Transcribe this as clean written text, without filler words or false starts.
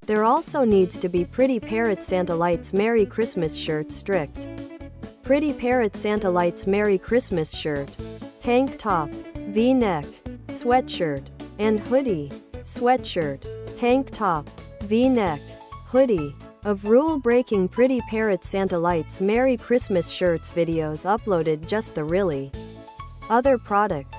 There also needs to be Pretty Parrot Santa Lights Merry Christmas shirt strict. Pretty Parrot Santa Lights Merry Christmas shirt, tank top, V-neck, sweatshirt, and hoodie. Sweatshirt, tank top, V-neck, hoodie. Of rule-breaking Pretty Parrot Santa Lights Merry Christmas shirts videos uploaded. Just the really other products.